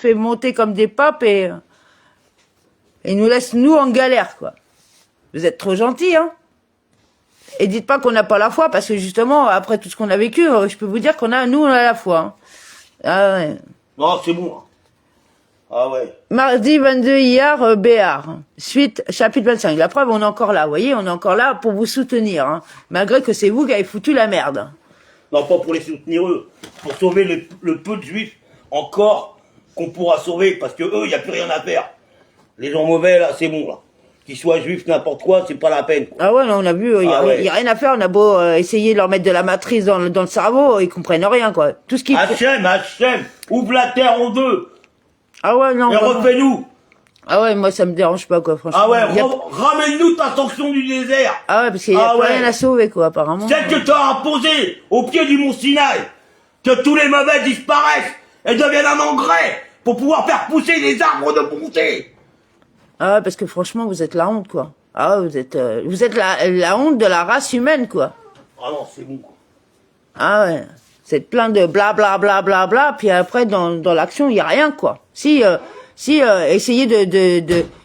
fait monter comme des papes et nous laisse, nous, en galère, quoi. Vous êtes trop gentils, hein. Et dites pas qu'on n'a pas la foi, parce que justement, après tout ce qu'on a vécu, je peux vous dire nous, on a la foi. Hein. Ah ouais. Non, c'est bon. Ah ouais. Mardi 22 hier, Béar. Suite, chapitre 25. La preuve, on est encore là, vous voyez, on est encore là pour vous soutenir, hein. Malgré que c'est vous qui avez foutu la merde. Non, pas pour les soutenir eux, pour sauver le peu de juifs encore qu'on pourra sauver, parce que eux, il n'y a plus rien à faire. Les gens mauvais, là, c'est bon, là. Qu'ils soient juifs, n'importe quoi, c'est pas la peine, quoi. Ah ouais, non, on a vu, il y a rien à faire, on a beau essayer de leur mettre de la matrice dans le cerveau, ils comprennent rien, quoi. Tout ce qui... Hachem, ouvre la terre en deux. Ah ouais, non. Et refais-nous. Ah ouais, moi, ça me dérange pas, quoi, franchement. Ah ouais, ramène-nous ta sanction du désert. Ah ouais, parce qu'il y a rien à sauver, quoi, apparemment. Celle que t'as imposée au pied du mont Sinaï. Que tous les mauvais disparaissent et deviennent un engrais pour pouvoir faire pousser des arbres de bonté. Ah ouais, parce que franchement, vous êtes la honte, quoi. Ah ouais, vous êtes la honte de la race humaine, quoi. Ah non, c'est bon, quoi. Ah ouais. Vous êtes plein de bla bla bla bla bla, puis après, dans l'action, il y a rien, quoi. Si, essayez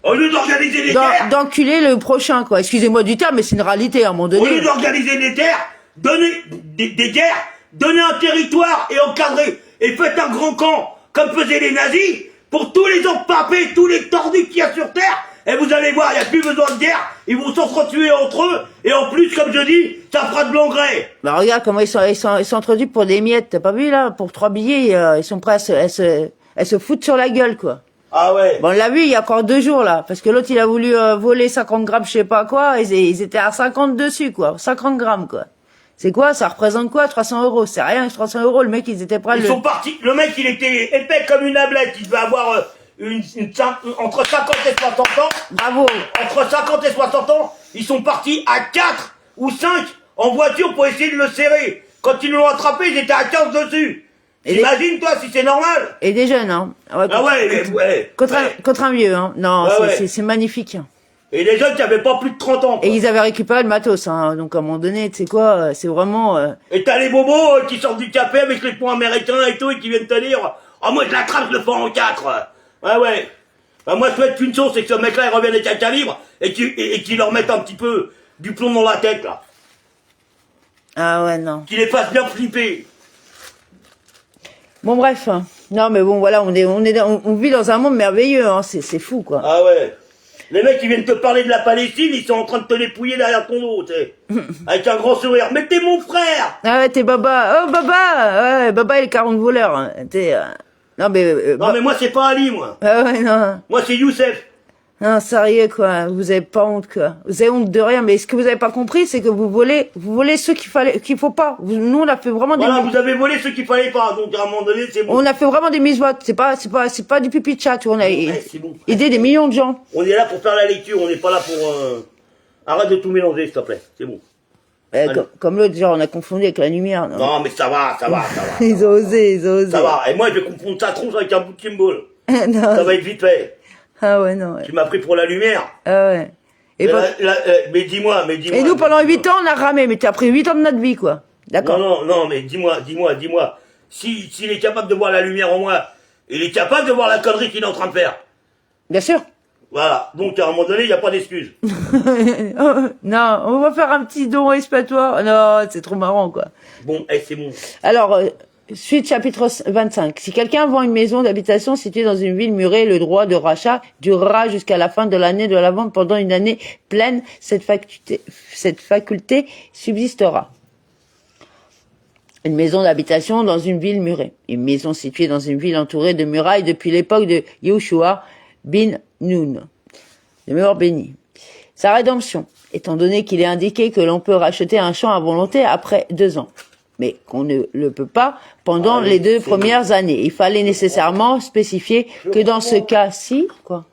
Au lieu d'organiser des terres, d'enculer le prochain, quoi. Excusez-moi du terme, mais c'est une réalité, à un moment donné. au lieu d'organiser des terres, donnez des guerres, donnez un territoire et encadrez. Et faites un grand camp, comme faisaient les nazis, pour tous les empapés, tous les tordus qu'il y a sur Terre. Et vous allez voir, il n'y a plus besoin de guerre, ils vont s'entretuer entre eux, et en plus, comme je dis, ça fera de l'engrais. Bah regarde comment ils sont introduits pour des miettes, t'as pas vu là? Pour 3 billets, ils sont prêts à se foutre sur la gueule, quoi. Ah ouais. Bon, on l'a vu il y a encore 2 jours, là. Parce que l'autre, il a voulu voler 50 grammes, je sais pas quoi. Ils étaient à 50 dessus, quoi. 50 grammes, quoi. C'est quoi? Ça représente quoi? 300 €. C'est rien, 300 €. Le mec, ils étaient prêts à Ils sont partis. Le mec, il était épais comme une ablette. Il devait avoir entre 50 et 60 ans. Bravo. Entre 50 et 60 ans, ils sont partis à 4 ou 5 en voiture pour essayer de le serrer. Quand ils l'ont attrapé, ils étaient à 15 dessus. Imagine toi si c'est normal. Et des jeunes, hein. Ouais, contre un vieux, hein. Non, c'est magnifique. Et les jeunes qui avaient pas plus de 30 ans. Quoi. Et ils avaient récupéré le matos, hein. Donc à un moment donné, tu sais quoi, c'est vraiment... Et t'as les bobos qui sortent du café avec les ponts américains et tout, et qui viennent te dire « Oh moi je l'attrape, je le fais en 4 !» Ouais. Bah, moi je souhaite qu'une chose, c'est que ce mec-là il revienne avec un calibre et qu'il leur mette un petit peu du plomb dans la tête, là. Ah ouais, non. Qu'il les fasse bien flipper. Bon bref, non mais bon voilà, on vit dans un monde merveilleux, hein. C'est fou, quoi. Ah ouais. Les mecs qui viennent te parler de la Palestine, ils sont en train de te dépouiller derrière ton dos, tu sais. Avec un grand sourire. Mais t'es mon frère! Ah ouais, t'es Baba. Oh Baba! Ouais, Baba et les 40 voleurs. Hein. T'es... Non mais... non mais moi c'est pas Ali, moi. Ah ouais, non. Moi c'est Youssef. Non, sérieux, quoi. Vous avez pas honte, quoi. Vous avez honte de rien. Mais ce que vous avez pas compris, c'est que vous volez ceux qu'il faut pas. Nous, on a fait vraiment des... Voilà, vous avez volé ceux qu'il fallait pas. Donc, à un moment donné, c'est bon. On a fait vraiment des mises-votes. C'est pas du pipi de chat. On a bon. aidé des millions de gens. On est là pour faire la lecture. On n'est pas là pour, arrête de tout mélanger, s'il te plaît. C'est bon. Comme l'autre, genre, on a confondu avec la lumière. Non, mais ça va. Ils ont osé. Ça va. Et moi, je vais confondre ta tronche avec un bout de Kimball. Non. Ça va être vite fait. Ah ouais, non, ouais. Tu m'as pris pour la lumière. Ah ouais. Mais dis-moi. Et nous, pendant 8 ans, on a ramé, mais tu as pris 8 ans de notre vie, quoi. D'accord. Non, mais dis-moi. S'il est capable de voir la lumière en moi, il est capable de voir la connerie qu'il est en train de faire. Bien sûr. Voilà. Donc, à un moment donné, il n'y a pas d'excuse. Non, on va faire un petit don expiatoire. Non, c'est trop marrant, quoi. Bon, c'est bon. Alors, suite chapitre 25. Si quelqu'un vend une maison d'habitation située dans une ville murée, le droit de rachat durera jusqu'à la fin de l'année de la vente. Pendant une année pleine, cette faculté subsistera. Une maison d'habitation dans une ville murée. Une maison située dans une ville entourée de murailles depuis l'époque de Yehoshua bin Nun. De mémoire béni. Sa rédemption, étant donné qu'il est indiqué que l'on peut racheter un champ à volonté après 2 ans. Mais qu'on ne le peut pas pendant les 2 premières années. Il fallait nécessairement spécifier que dans ce cas-ci, quoi,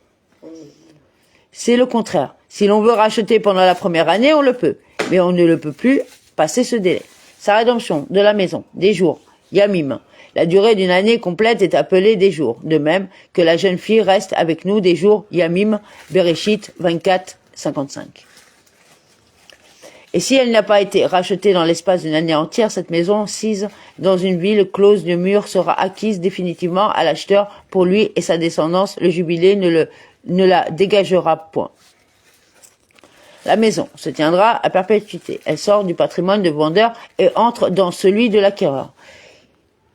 c'est le contraire. Si l'on veut racheter pendant la première année, on le peut. Mais on ne le peut plus passer ce délai. Sa rédemption de la maison, des jours, Yamim. La durée d'une année complète est appelée des jours. De même que la jeune fille reste avec nous des jours, Yamim, Bereshit 24, 55. Et si elle n'a pas été rachetée dans l'espace d'une année entière, cette maison sise dans une ville close de murs sera acquise définitivement à l'acheteur pour lui et sa descendance. Le jubilé ne la dégagera point. La maison se tiendra à perpétuité. Elle sort du patrimoine de vendeur et entre dans celui de l'acquéreur,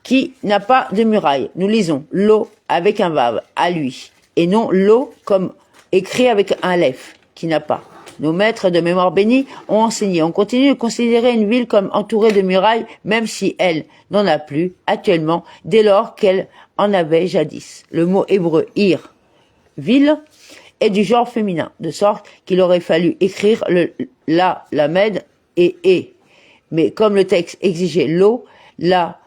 qui n'a pas de muraille. Nous lisons l'eau avec un vav, à lui, et non l'eau comme écrit avec un lef, qui n'a pas. Nos maîtres de mémoire bénis ont enseigné. On continue de considérer une ville comme entourée de murailles, même si elle n'en a plus actuellement, dès lors qu'elle en avait jadis. Le mot hébreu ir, ville, est du genre féminin, de sorte qu'il aurait fallu écrire le la, lamed et. Mais comme le texte exigeait l'eau, la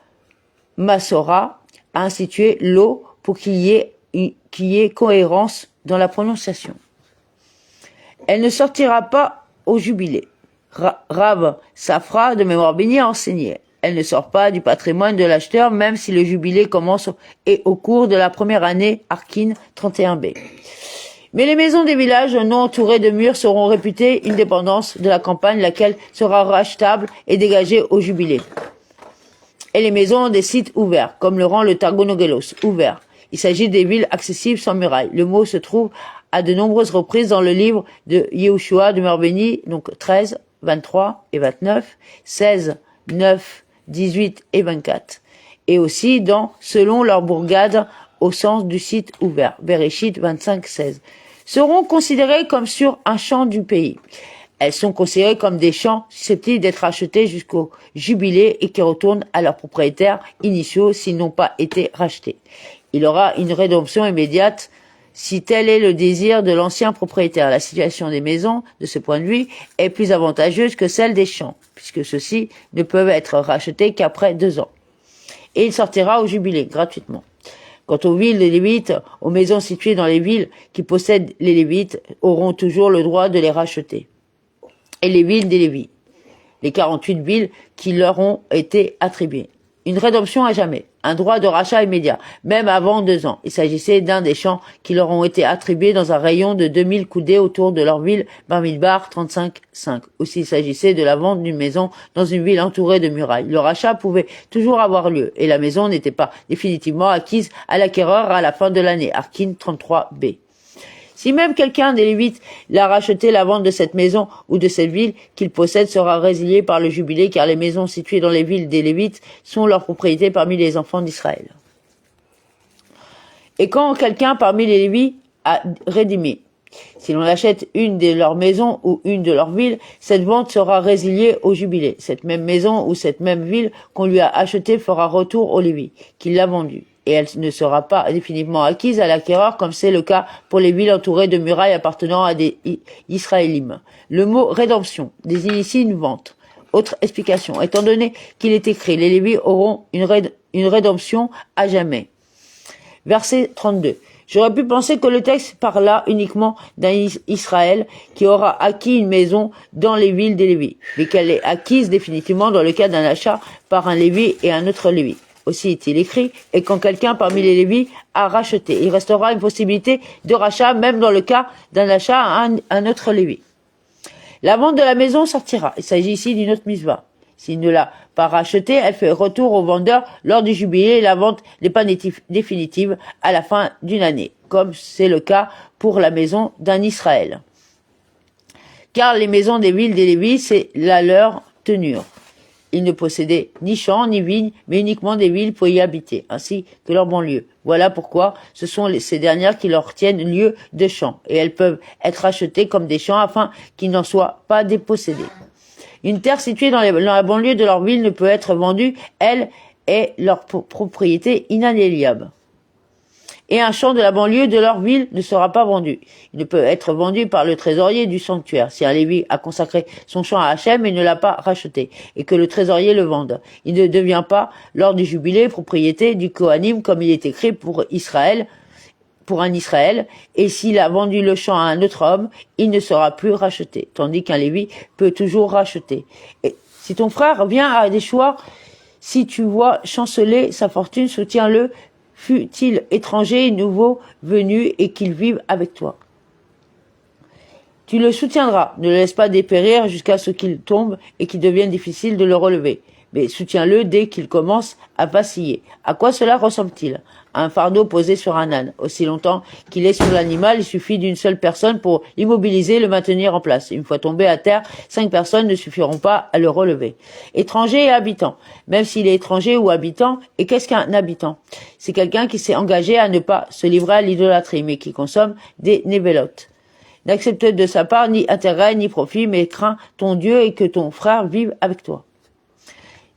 Massora a institué l'eau pour qu'il y ait cohérence dans la prononciation. Elle ne sortira pas au jubilé. Rav Safra de mémoire bénie a enseigné. Elle ne sort pas du patrimoine de l'acheteur, même si le jubilé commence et au cours de la première année, Arkin 31b. Mais les maisons des villages non entourées de murs seront réputées une dépendance de la campagne, laquelle sera rachetable et dégagée au jubilé. Et les maisons des sites ouverts, comme le rend le Targonogelos, ouvert. Il s'agit des villes accessibles sans murailles. Le mot se trouve à de nombreuses reprises dans le livre de Yehoshua de Merbeni, donc 13, 23 et 29, 16, 9, 18 et 24. Et aussi dans selon leur bourgade au sens du site ouvert, Bereshit 25, 16. Seront considérées comme sur un champ du pays. Elles sont considérées comme des champs susceptibles d'être achetés jusqu'au jubilé et qui retournent à leurs propriétaires initiaux s'ils n'ont pas été rachetés. Il aura une rédemption immédiate si tel est le désir de l'ancien propriétaire. La situation des maisons, de ce point de vue, est plus avantageuse que celle des champs, puisque ceux-ci ne peuvent être rachetés qu'après 2 ans. Et il sortira au jubilé, gratuitement. Quant aux villes des Lévites, aux maisons situées dans les villes qui possèdent les Lévites, auront toujours le droit de les racheter. Et les villes des Lévites, les 48 villes qui leur ont été attribuées. Une rédemption à jamais, un droit de rachat immédiat, même avant 2 ans. Il s'agissait d'un des champs qui leur ont été attribués dans un rayon de 2000 coudées autour de leur ville, Bamidbar 35,5. Aussi il s'agissait de la vente d'une maison dans une ville entourée de murailles. Le rachat pouvait toujours avoir lieu et la maison n'était pas définitivement acquise à l'acquéreur à la fin de l'année, Arkin 33b. Si même quelqu'un des Lévites l'a racheté, la vente de cette maison ou de cette ville qu'il possède sera résiliée par le jubilé, car les maisons situées dans les villes des Lévites sont leur propriété parmi les enfants d'Israël. Et quand quelqu'un parmi les Lévites a rédimé, si l'on achète une de leurs maisons ou une de leurs villes, cette vente sera résiliée au jubilé. Cette même maison ou cette même ville qu'on lui a achetée fera retour au Lévi, qui l'a vendue. Et elle ne sera pas définitivement acquise à l'acquéreur, comme c'est le cas pour les villes entourées de murailles appartenant à des Israélites. Le mot rédemption désigne ici une vente. Autre explication, étant donné qu'il est écrit, les Lévites auront une rédemption à jamais. Verset 32. J'aurais pu penser que le texte parla uniquement d'un Israël qui aura acquis une maison dans les villes des Lévites, mais qu'elle est acquise définitivement dans le cas d'un achat par un Lévi et un autre Lévi. Aussi est-il écrit, et quand quelqu'un parmi les Lévites a racheté, il restera une possibilité de rachat même dans le cas d'un achat à un autre Lévi. La vente de la maison sortira. Il s'agit ici d'une autre misva. S'il ne l'a pas rachetée, elle fait retour au vendeur lors du jubilé et la vente n'est pas définitive à la fin d'une année, comme c'est le cas pour la maison d'un Israël. Car les maisons des villes des Lévites, c'est la leur tenure. Ils ne possédaient ni champs ni vignes, mais uniquement des villes pour y habiter, ainsi que leurs banlieues. Voilà pourquoi ce sont ces dernières qui leur tiennent lieu de champs, et elles peuvent être achetées comme des champs afin qu'ils n'en soient pas dépossédés. Une terre située dans la banlieue de leur ville ne peut être vendue, elle est leur propriété inaliénable. Et un champ de la banlieue de leur ville ne sera pas vendu. Il ne peut être vendu par le trésorier du sanctuaire. Si un Lévi a consacré son champ à Hachem et ne l'a pas racheté, et que le trésorier le vende, il ne devient pas, lors du jubilé, propriété du Kohanim, comme il est écrit pour un Israël, et s'il a vendu le champ à un autre homme, il ne sera plus racheté, tandis qu'un Lévi peut toujours racheter. Et si ton frère vient à des choix, si tu vois chanceler sa fortune, soutiens-le, fût-il étranger, nouveau, venu, et qu'il vive avec toi. Tu le soutiendras, ne le laisse pas dépérir jusqu'à ce qu'il tombe et qu'il devienne difficile de le relever. Mais soutiens-le dès qu'il commence à vaciller. À quoi cela ressemble-t-il? À un fardeau posé sur un âne. Aussi longtemps qu'il est sur l'animal, il suffit d'une seule personne pour l'immobiliser et le maintenir en place. Une fois tombé à terre, 5 personnes ne suffiront pas à le relever. Étranger et habitant. Même s'il est étranger ou habitant, et qu'est-ce qu'un habitant? C'est quelqu'un qui s'est engagé à ne pas se livrer à l'idolâtrie, mais qui consomme des névélotes. N'accepte de sa part ni intérêt ni profit, mais crains ton Dieu et que ton frère vive avec toi.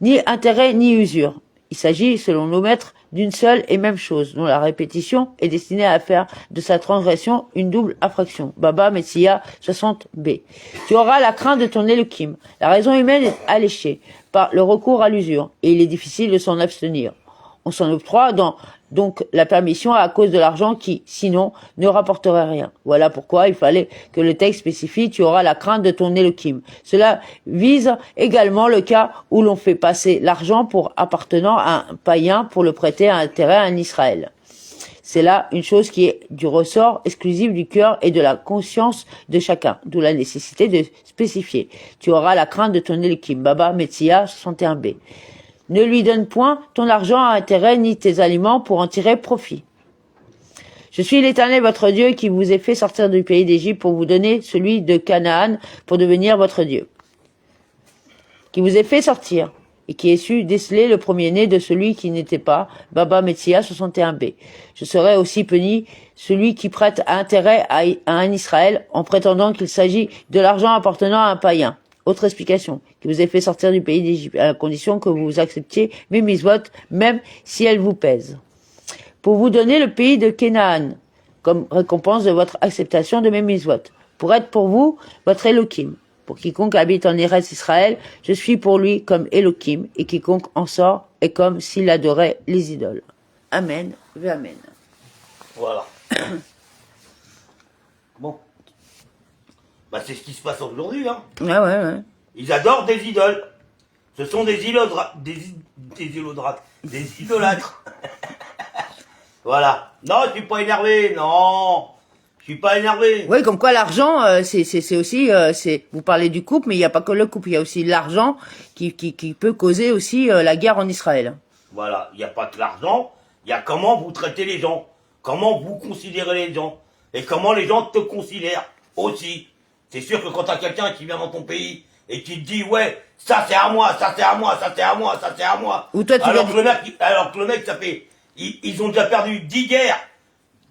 Ni intérêt ni usure. Il s'agit, selon nos maîtres, d'une seule et même chose, dont la répétition est destinée à faire de sa transgression une double infraction. Baba Metsiya 60b. Tu auras la crainte de ton Elohim. La raison humaine est alléchée par le recours à l'usure, et il est difficile de s'en abstenir. On s'en octroie donc la permission à cause de l'argent qui, sinon, ne rapporterait rien. Voilà pourquoi il fallait que le texte spécifie « Tu auras la crainte de ton Elohim ». Cela vise également le cas où l'on fait passer l'argent pour appartenant à un païen pour le prêter à intérêt à un Israël. C'est là une chose qui est du ressort exclusif du cœur et de la conscience de chacun, d'où la nécessité de spécifier. Tu auras la crainte de ton Elohim. Baba Metsiya 61b. Ne lui donne point ton argent à intérêt ni tes aliments pour en tirer profit. Je suis l'Éternel votre Dieu qui vous ai fait sortir du pays d'Égypte pour vous donner celui de Canaan pour devenir votre Dieu. Qui vous ai fait sortir et qui ai su déceler le premier-né de celui qui n'était pas, Baba Metsiya 61b. Je serai aussi puni celui qui prête intérêt à un Israël en prétendant qu'il s'agit de l'argent appartenant à un païen. Autre explication, qui vous ait fait sortir du pays d'Égypte, à la condition que vous acceptiez mes mitzvot, même si elles vous pèsent. Pour vous donner le pays de Canaan, comme récompense de votre acceptation de mes mitzvot. Pour être pour vous, votre Elohim. Pour quiconque habite en Eretz Israël, je suis pour lui comme Elohim, et quiconque en sort est comme s'il adorait les idoles. Amen, ve amen. Voilà. Bon. Bah c'est ce qui se passe aujourd'hui, hein. Ouais. Ils adorent des idoles. Ce sont des idolâtres. Voilà. Non, je suis pas énervé, non. Je suis pas énervé. Oui, comme quoi l'argent, c'est aussi, vous parlez du couple, mais il n'y a pas que le couple, il y a aussi l'argent qui peut causer aussi la guerre en Israël. Voilà, il n'y a pas que l'argent, il y a comment vous traitez les gens, comment vous considérez les gens, et comment les gens te considèrent aussi. C'est sûr que quand t'as quelqu'un qui vient dans ton pays et qui te dit ouais, ça c'est à moi, ça c'est à moi, ça c'est à moi, ça c'est à moi. Ou toi, alors que le mec, ça fait, ils ont déjà perdu 10 guerres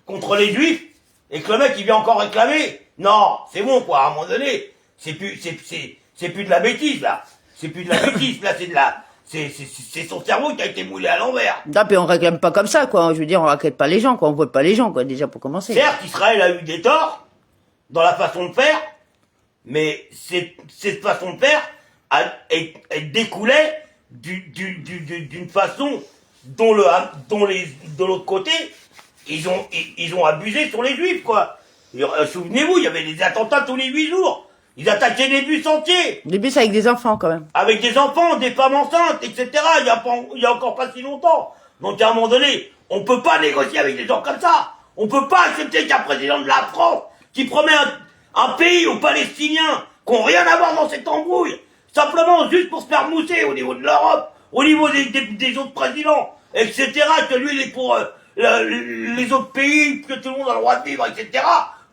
contre les juifs, et que le mec il vient encore réclamer. Non, c'est bon quoi, à un moment donné, c'est plus de la bêtise là. C'est plus de la bêtise, là c'est son cerveau qui a été moulé à l'envers. Non, puis on réclame pas comme ça, quoi. Je veux dire, on raquette pas les gens, quoi. On vote pas les gens, quoi, déjà pour commencer. Certes, Israël a eu des torts dans la façon de faire, mais cette façon de faire elle découlait d'une façon dont de l'autre côté, ils ont abusé sur les juifs, quoi. Souvenez-vous, il y avait des attentats tous les 8 jours. Ils attaquaient des bus entiers. Des bus avec des enfants, quand même. Avec des enfants, des femmes enceintes, etc. Il y a encore pas si longtemps. Donc à un moment donné, on peut pas négocier avec des gens comme ça. On peut pas accepter qu'un président de la France qui promet un pays aux Palestiniens qui n'ont rien à voir dans cette embrouille, simplement juste pour se faire mousser au niveau de l'Europe, au niveau des autres présidents, etc., que lui il est pour les autres pays, que tout le monde a le droit de vivre, etc.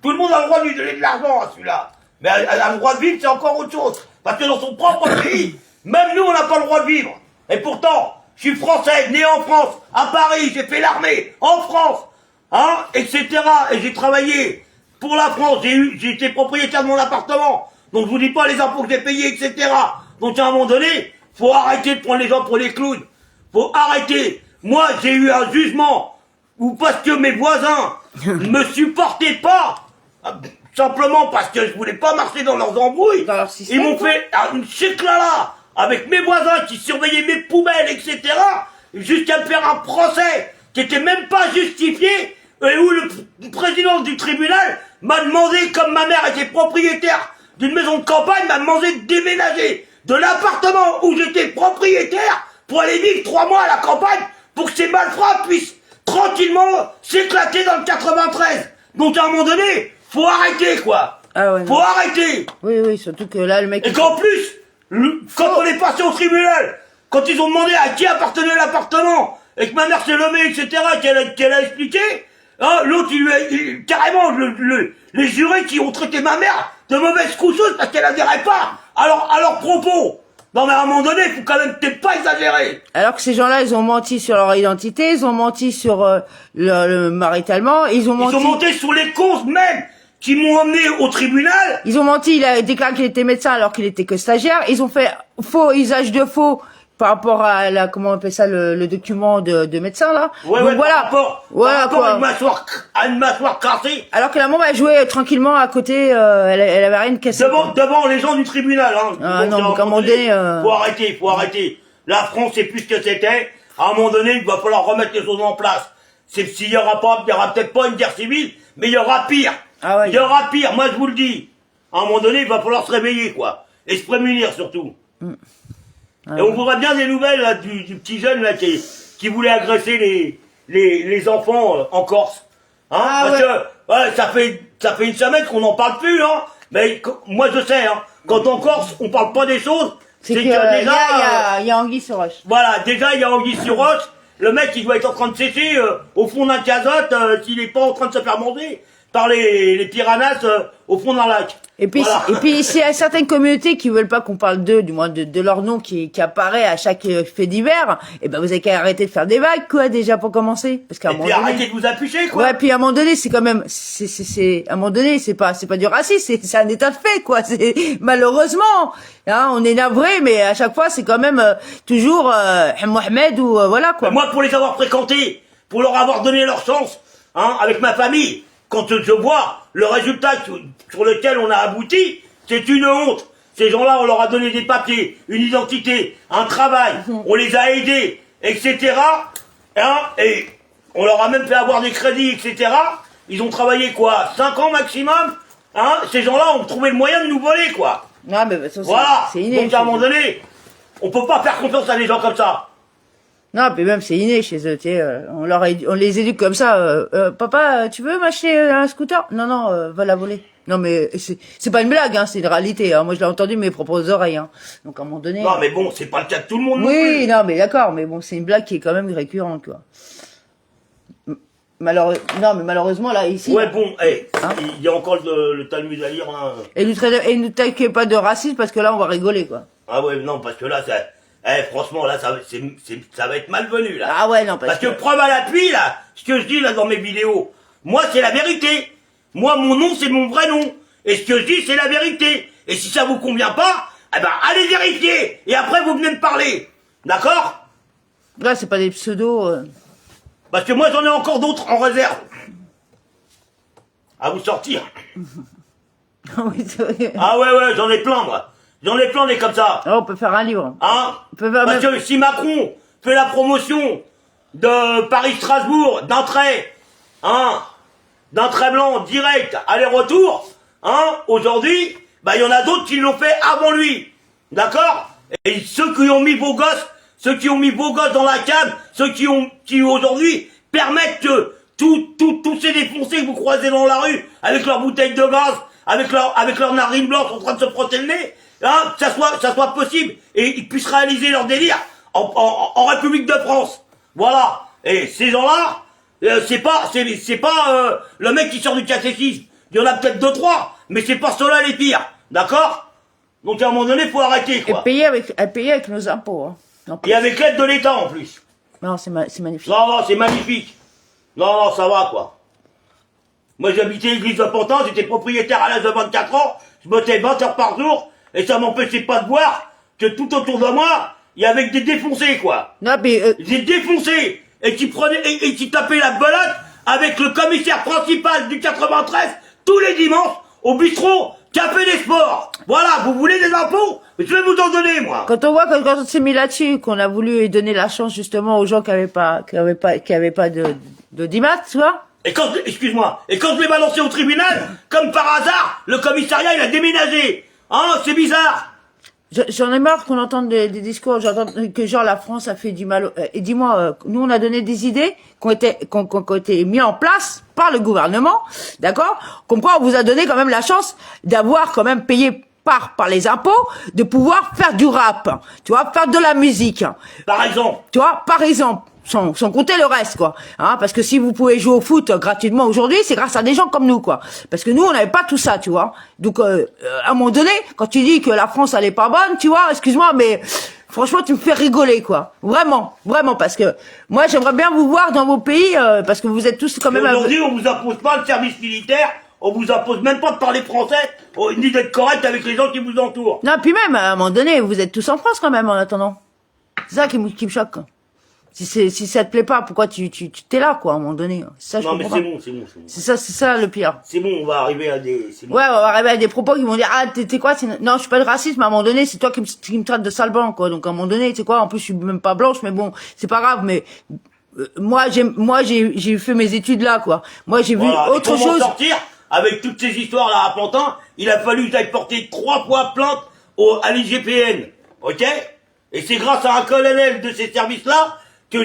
Tout le monde a le droit de lui donner de l'argent à celui-là. Mais a le droit de vivre, c'est encore autre chose. Parce que dans son propre pays, même nous, on n'a pas le droit de vivre. Et pourtant, je suis français, né en France, à Paris, j'ai fait l'armée, en France, hein, etc. Et j'ai travaillé pour la France, j'ai été propriétaire de mon appartement. Donc je vous dis pas les impôts que j'ai payés, etc. Donc à un moment donné, faut arrêter de prendre les gens pour les clowns. Faut arrêter. Moi, j'ai eu un jugement où parce que mes voisins me supportaient pas, simplement parce que je voulais pas marcher dans leurs embrouilles, ils m'ont fait une là avec mes voisins qui surveillaient mes poubelles, etc. Jusqu'à me faire un procès qui était même pas justifié, et où le président du tribunal m'a demandé, comme ma mère était propriétaire d'une maison de campagne, m'a demandé de déménager de l'appartement où j'étais propriétaire pour aller vivre 3 mois à la campagne pour que ces malfrats puissent tranquillement s'éclater dans le 93. Donc à un moment donné, faut arrêter quoi. Ah ouais, Faut non. arrêter. Oui, oui, surtout que là, le mec... Et qu'en plus, quand on est passé au tribunal, quand ils ont demandé à qui appartenait l'appartement, et que ma mère s'est levée, etc., qu'elle a expliqué, hein, l'autre, carrément, les jurés qui ont traité ma mère de mauvaise coucheuse parce qu'elle adhérait pas à leurs propos. Non mais à un moment donné, faut quand même peut-être pas exagérer. Alors que ces gens-là, ils ont menti sur leur identité, ils ont menti sur le maritalement, ils ont menti... Ils ont monté sur les causes même qui m'ont emmené au tribunal. Ils ont menti, il a déclaré qu'il était médecin alors qu'il était que stagiaire. Ils ont fait faux usage de faux par rapport à la, comment on appelle ça, le document de médecin, là. Ouais, donc ouais, voilà. par rapport quoi. à une mâchoire cassée. Alors que la maman, elle jouait tranquillement à côté, elle avait rien de cassé. Devant les gens du tribunal, hein. Ah non, donc à un moment donné, faut arrêter. La France, c'est plus ce que c'était. À un moment donné, il va falloir remettre les choses en place. S'il y aura peut-être pas une guerre civile, mais il y aura pire. Ah ouais. Il y aura pire, moi je vous le dis. À un moment donné, il va falloir se réveiller, quoi. Et se prémunir, surtout. Ah et on voudrait bien des nouvelles, là, du petit jeune, là, qui voulait agresser les enfants, en Corse. Hein? Ah Parce ouais. que, ouais, ça fait une semaine qu'on n'en parle plus, hein. Mais, moi je sais, hein. Quand en Corse, on parle pas des choses, c'est que que déjà, il y a anguille sur roche. voilà, déjà il y a anguille sur roche. Le mec, il doit être en train de sécher au fond d'un casotte s'il est pas en train de se faire manger par les piranhas au fond d'un lac. Et puis, Voilà. s'il y a certaines communautés qui veulent pas qu'on parle d'eux, du moins de leur nom qui apparaît à chaque fait divers, et ben vous avez qu'à arrêter de faire des vagues, quoi, déjà pour commencer. Parce qu'à un Et moment puis donné. arrêtez de vous afficher, quoi. Ouais, puis à un moment donné, c'est quand même, à un moment donné, c'est pas du racisme, c'est un état de fait, quoi. C'est, malheureusement, hein, on est navré, mais à chaque fois, c'est quand même, toujours, Mohamed ou, voilà, quoi. Mais moi, pour les avoir fréquentés, pour leur avoir donné leur chance, hein, avec ma famille, quand je vois le résultat sur lequel on a abouti, c'est une honte. Ces gens-là, on leur a donné des papiers, une identité, un travail, on les a aidés, etc. Hein, et on leur a même fait avoir des crédits, etc. Ils ont travaillé quoi, 5 ans maximum, hein. Ces gens-là ont trouvé le moyen de nous voler, quoi. Non, mais, ça, Voilà. c'est inné. Donc à un moment donné, on peut pas faire confiance à des gens comme ça. Non, puis même, c'est inné chez eux, tu sais, on les éduque comme ça, papa, tu veux m'acheter un scooter? Non, va la voler. Non, mais c'est pas une blague, hein, c'est une réalité, hein. Moi, je l'ai entendu de mes propres oreilles, hein. Donc, à un moment donné. Non, mais bon, c'est pas le cas de tout le monde non oui, plus. non, mais d'accord, mais bon, c'est une blague qui est quand même récurrente, quoi. Non, mais malheureusement, là, ici. Ouais, bon, hey, Hein, il y a encore le Talmud à lire, hein. et nous taquez pas de racisme parce que là, on va rigoler, quoi. Ah ouais, non, parce que là, franchement, là, ça va être malvenu, là. Ah ouais, non, Parce que preuve à l'appui, là, ce que je dis, là, dans mes vidéos, moi, c'est la vérité. Moi, mon nom, c'est mon vrai nom. Et ce que je dis, c'est la vérité. Et si ça vous convient pas, eh ben, allez vérifier. Et après, vous venez me parler. D'accord? là, c'est pas des pseudos, Parce que moi, j'en ai encore d'autres en réserve. À vous sortir. Oui, c'est vrai. Ah ouais, j'en ai plein, moi. J'en ai plein des comme ça. Alors, on peut faire un livre. Hein? On peut faire Parce même- que si Macron fait la promotion de Paris-Strasbourg d'un trait, hein, d'un trait blanc direct, aller-retour, hein, aujourd'hui, bah, il y en a d'autres qui l'ont fait avant lui. D'accord? Et ceux qui ont mis vos gosses dans la cave, ceux qui aujourd'hui permettent que tous ces défoncés que vous croisez dans la rue, avec leurs bouteilles de gaz, avec leurs narines blanches en train de se frotter le nez, hein, que ça soit possible, et ils puissent réaliser leur délire en République de France. Voilà. Et ces gens-là, c'est pas le mec qui sort du catéchisme. Il y en a peut-être 2-3, mais c'est pas ceux-là les pires. D'accord? Donc à un moment donné, faut arrêter, Et quoi. payer avec nos impôts, hein. Non, Et avec l'aide de l'État en plus. non, c'est magnifique. Non, c'est magnifique. Non, ça va, quoi. Moi, j'habitais l'église de Pantin, j'étais propriétaire à l'âge de 24 ans, je bossais 20 heures par jour, et ça m'empêchait pas de voir que tout autour de moi, il y avait des défoncés, quoi. Non, mais, Des défoncés, et qui prenaient, et qui tapaient la belote avec le commissaire principal du 93, tous les dimanches, au bistrot, Café des Sports. Voilà, vous voulez des impôts? Je vais vous en donner, moi. quand on voit que quand on s'est mis là-dessus, qu'on a voulu donner la chance justement aux gens qui avaient pas de dimat, tu vois. Et quand je l'ai balancé au tribunal, comme par hasard, le commissariat, il a déménagé. Hein, c'est bizarre. J'en ai marre qu'on entende des discours, j'entends que genre la France a fait du mal. Et dis-moi, nous on a donné des idées qui ont été mis en place par le gouvernement, d'accord? Comme quoi on vous a donné quand même la chance d'avoir quand même payé par les impôts, de pouvoir faire du rap, tu vois, faire de la musique. Par exemple. Tu vois, par exemple. Sans compter le reste, quoi. Hein, parce que si vous pouvez jouer au foot gratuitement aujourd'hui, c'est grâce à des gens comme nous, quoi. Parce que nous, on n'avait pas tout ça, tu vois. Donc, à un moment donné, quand tu dis que la France, elle est pas bonne, tu vois, excuse-moi, mais franchement, tu me fais rigoler, quoi. Vraiment, vraiment, parce que moi, j'aimerais bien vous voir dans vos pays, parce que vous êtes tous quand même... Aujourd'hui, on vous impose pas le service militaire, on vous impose même pas de parler français, ni d'être correct avec les gens qui vous entourent. Non, puis même, à un moment donné, vous êtes tous en France, quand même, en attendant. C'est ça qui me choque, quoi. Si ça te plaît pas, pourquoi tu t'es là, quoi, à un moment donné. Ça, je non, mais comprends c'est bon. C'est ça, le pire. C'est bon, on va arriver à des... Bon. Ouais, on va arriver à des propos qui vont dire, ah, t'es quoi, non, je suis pas de racisme, à un moment donné, c'est toi qui me traite de sale blanc, quoi. Donc, à un moment donné, tu sais quoi, en plus, je suis même pas blanche, mais bon, c'est pas grave, mais, moi, j'ai fait mes études là, quoi. Moi, j'ai vu autre chose. Pour sortir, avec toutes ces histoires-là à Pantin, il a fallu que j'aille porter 3 fois plainte à l'IGPN. Ok? Et c'est grâce à un colonel de ces services-là que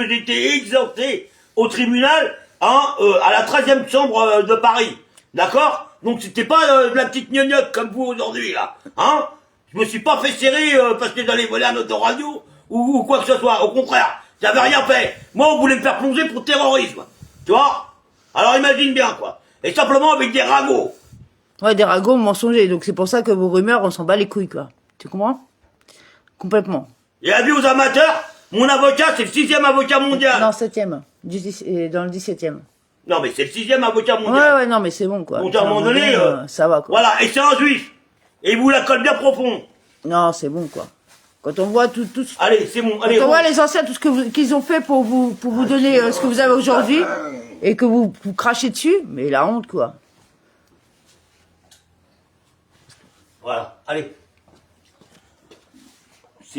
j'étais exempté au tribunal, hein, à la 13e chambre de Paris. D'accord? Donc c'était pas de la petite gnognotte comme vous aujourd'hui, là. Hein? Je me suis pas fait serrer parce que j'allais voler un autoradio ou quoi que ce soit. Au contraire, j'avais rien fait. Moi, on voulait me faire plonger pour terrorisme. Tu vois? Alors imagine bien, quoi. Et simplement avec des ragots. Ouais, des ragots mensongers. Donc c'est pour ça que vos rumeurs, on s'en bat les couilles, quoi. Tu comprends? Complètement. Et avis aux amateurs, mon avocat, c'est le 6e avocat mondial. Non, 7e. Dans le 17e. Non, mais c'est le 6e avocat mondial. Ouais, non, mais c'est bon, quoi. Donc à un moment donné, ça va, quoi. Voilà, et c'est un juif. Et il vous la colle bien profond. Non, c'est bon, quoi. Quand on voit tout allez, c'est bon, allez. Quand on voit les anciens, tout ce qu'ils ont fait pour vous donner ce que vous avez aujourd'hui, et que vous crachez dessus, mais la honte, quoi. Voilà, allez.